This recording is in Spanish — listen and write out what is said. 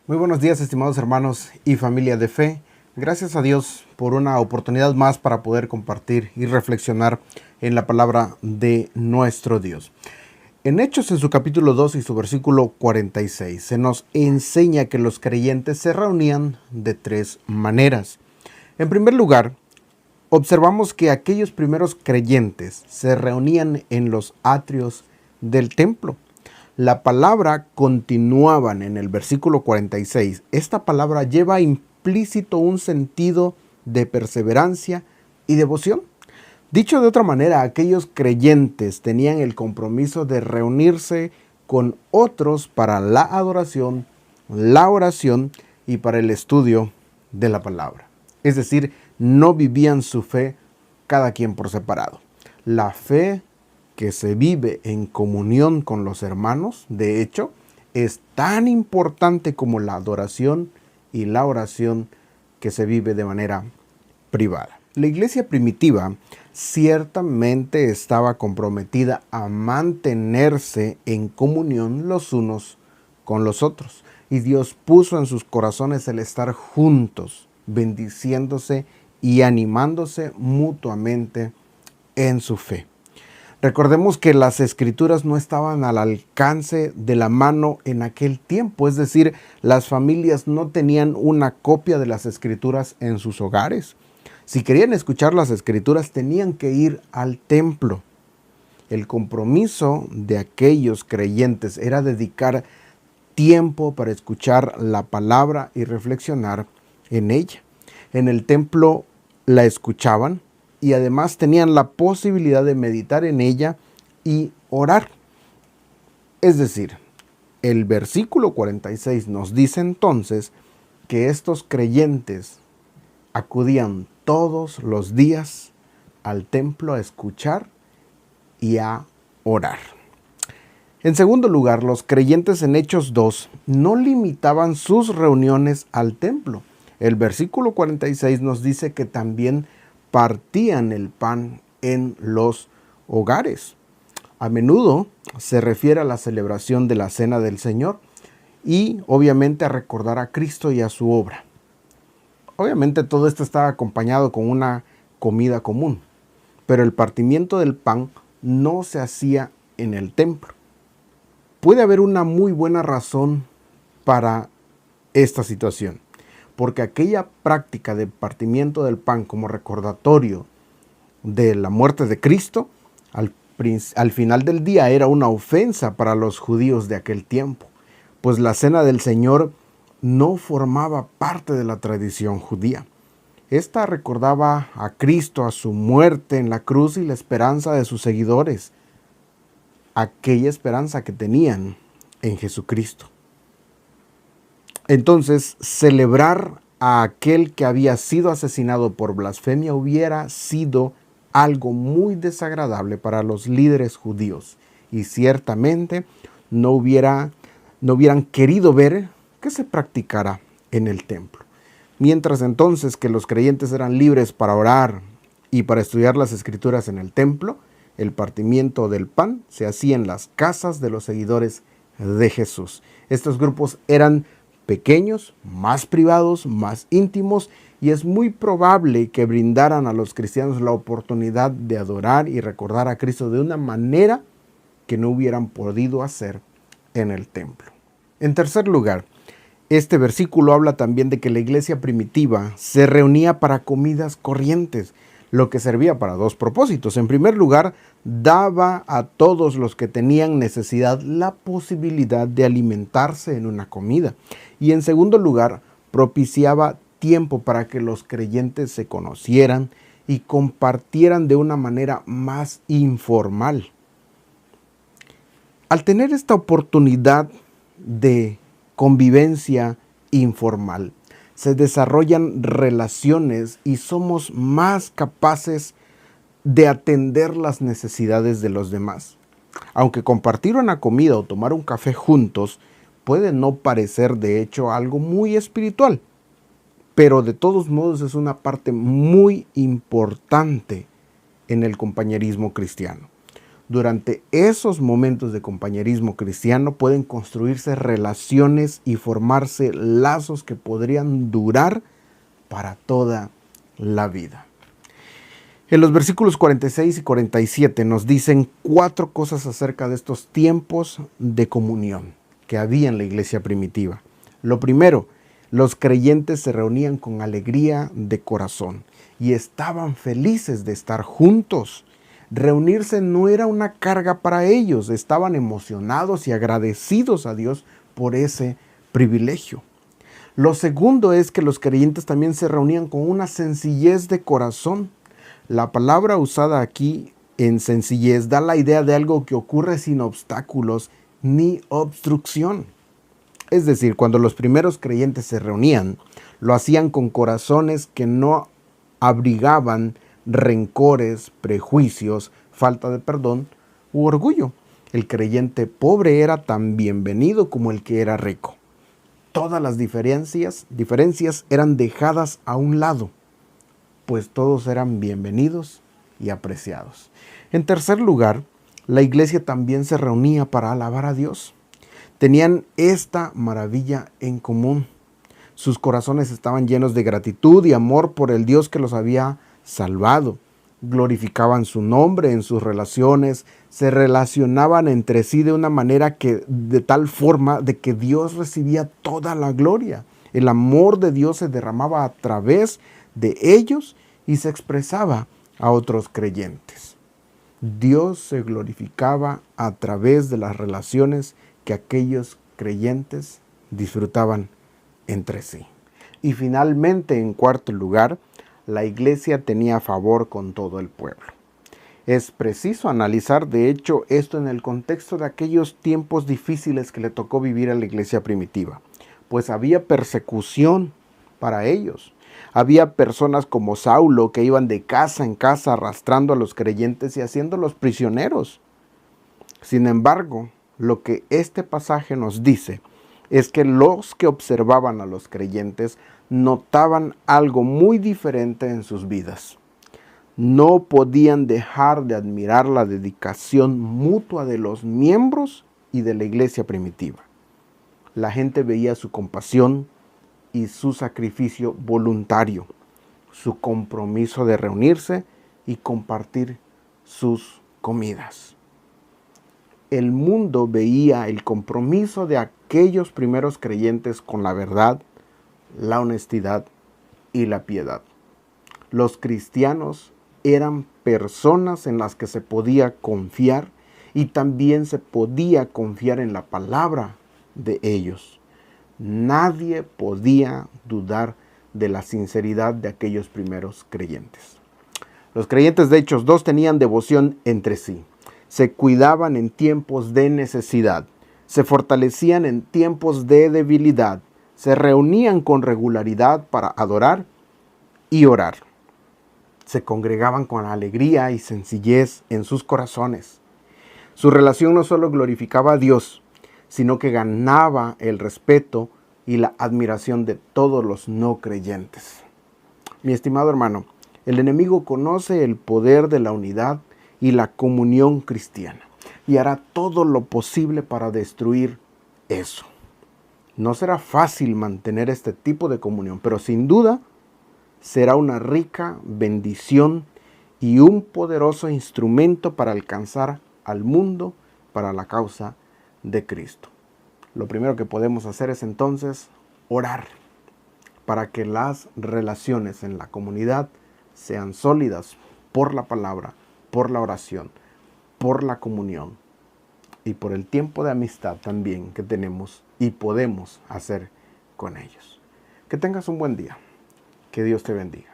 Muy buenos días, estimados hermanos y familia de fe. Gracias a Dios por una oportunidad más para poder compartir y reflexionar en la palabra de nuestro Dios. En Hechos, en su capítulo 2 y su versículo 46, se nos enseña que los creyentes se reunían de tres maneras. En primer lugar, observamos que aquellos primeros creyentes se reunían en los atrios del templo. La palabra continuaban en el versículo 46. Esta palabra lleva implícito un sentido de perseverancia y devoción. Dicho de otra manera, aquellos creyentes tenían el compromiso de reunirse con otros para la adoración, la oración y para el estudio de la palabra. Es decir, no vivían su fe cada quien por separado. La fe que se vive en comunión con los hermanos, de hecho, es tan importante como la adoración y la oración que se vive de manera privada. La iglesia primitiva ciertamente estaba comprometida a mantenerse en comunión los unos con los otros. Y Dios puso en sus corazones el estar juntos, bendiciéndose y animándose mutuamente en su fe. Recordemos que las escrituras no estaban al alcance de la mano en aquel tiempo, es decir, las familias no tenían una copia de las escrituras en sus hogares. Si querían escuchar las escrituras, tenían que ir al templo. El compromiso de aquellos creyentes era dedicar tiempo para escuchar la palabra y reflexionar en ella. En el templo la escuchaban y además tenían la posibilidad de meditar en ella y orar. Es decir, el versículo 46 nos dice entonces que estos creyentes acudían todos los días al templo a escuchar y a orar. En segundo lugar, los creyentes en Hechos 2 no limitaban sus reuniones al templo. El versículo 46 nos dice que también partían el pan en los hogares. A menudo se refiere a la celebración de la Cena del Señor y obviamente a recordar a Cristo y a su obra. Obviamente todo esto estaba acompañado con una comida común, pero el partimiento del pan no se hacía en el templo. Puede haber una muy buena razón para esta situación, porque aquella práctica de partimiento del pan como recordatorio de la muerte de Cristo, al final del día era una ofensa para los judíos de aquel tiempo, pues la cena del Señor no formaba parte de la tradición judía. Esta recordaba a Cristo, a su muerte en la cruz y la esperanza de sus seguidores, aquella esperanza que tenían en Jesucristo. Entonces, celebrar a aquel que había sido asesinado por blasfemia hubiera sido algo muy desagradable para los líderes judíos y ciertamente no hubieran querido ver que se practicara en el templo. Mientras entonces que los creyentes eran libres para orar y para estudiar las escrituras en el templo, el partimiento del pan se hacía en las casas de los seguidores de Jesús. Estos grupos eran pequeños, más privados, más íntimos, y es muy probable que brindaran a los cristianos la oportunidad de adorar y recordar a Cristo de una manera que no hubieran podido hacer en el templo. En tercer lugar, este versículo habla también de que la iglesia primitiva se reunía para comidas corrientes, lo que servía para dos propósitos. En primer lugar, daba a todos los que tenían necesidad la posibilidad de alimentarse en una comida. Y en segundo lugar, propiciaba tiempo para que los creyentes se conocieran y compartieran de una manera más informal. Al tener esta oportunidad de convivencia informal, se desarrollan relaciones y somos más capaces de atender las necesidades de los demás. Aunque compartir una comida o tomar un café juntos puede no parecer de hecho algo muy espiritual, pero de todos modos es una parte muy importante en el compañerismo cristiano. Durante esos momentos de compañerismo cristiano pueden construirse relaciones y formarse lazos que podrían durar para toda la vida. En los versículos 46 y 47 nos dicen 4 cosas acerca de estos tiempos de comunión que había en la iglesia primitiva. Lo primero, los creyentes se reunían con alegría de corazón y estaban felices de estar juntos. Reunirse no era una carga para ellos, estaban emocionados y agradecidos a Dios por ese privilegio. Lo segundo es que los creyentes también se reunían con una sencillez de corazón. La palabra usada aquí en sencillez da la idea de algo que ocurre sin obstáculos ni obstrucción. Es decir, cuando los primeros creyentes se reunían, lo hacían con corazones que no abrigaban rencores, prejuicios, falta de perdón u orgullo. El creyente pobre era tan bienvenido como el que era rico. Todas las diferencias eran dejadas a un lado, pues todos eran bienvenidos y apreciados. En tercer lugar, la iglesia también se reunía para alabar a Dios. Tenían esta maravilla en común. Sus corazones estaban llenos de gratitud y amor por el Dios que los había salvado. Glorificaban su nombre en sus relaciones, se relacionaban entre sí de una manera de tal forma de que Dios recibía toda la gloria. El amor de Dios se derramaba a través de ellos y se expresaba a otros creyentes. Dios se glorificaba a través de las relaciones que aquellos creyentes disfrutaban entre sí. Y finalmente, en cuarto lugar, la iglesia tenía favor con todo el pueblo. Es preciso analizar, de hecho, esto en el contexto de aquellos tiempos difíciles que le tocó vivir a la iglesia primitiva, pues había persecución para ellos. Había personas como Saulo que iban de casa en casa arrastrando a los creyentes y haciéndolos prisioneros. Sin embargo, lo que este pasaje nos dice es que los que observaban a los creyentes notaban algo muy diferente en sus vidas. No podían dejar de admirar la dedicación mutua de los miembros y de la iglesia primitiva. La gente veía su compasión y su sacrificio voluntario, su compromiso de reunirse y compartir sus comidas. El mundo veía el compromiso de aquellos primeros creyentes con la verdad, la honestidad y la piedad. Los cristianos eran personas en las que se podía confiar y también se podía confiar en la palabra de ellos. Nadie podía dudar de la sinceridad de aquellos primeros creyentes. Los creyentes de Hechos 2 tenían devoción entre sí. Se cuidaban en tiempos de necesidad, se fortalecían en tiempos de debilidad, se reunían con regularidad para adorar y orar. Se congregaban con alegría y sencillez en sus corazones. Su relación no solo glorificaba a Dios, sino que ganaba el respeto y la admiración de todos los no creyentes. Mi estimado hermano, el enemigo conoce el poder de la unidad y la comunión cristiana y hará todo lo posible para destruir eso. No será fácil mantener este tipo de comunión, pero sin duda será una rica bendición y un poderoso instrumento para alcanzar al mundo para la causa de Cristo. Lo primero que podemos hacer es entonces orar para que las relaciones en la comunidad sean sólidas por la palabra, por la oración, por la comunión y por el tiempo de amistad también que tenemos y podemos hacer con ellos. Que tengas un buen día. Que Dios te bendiga.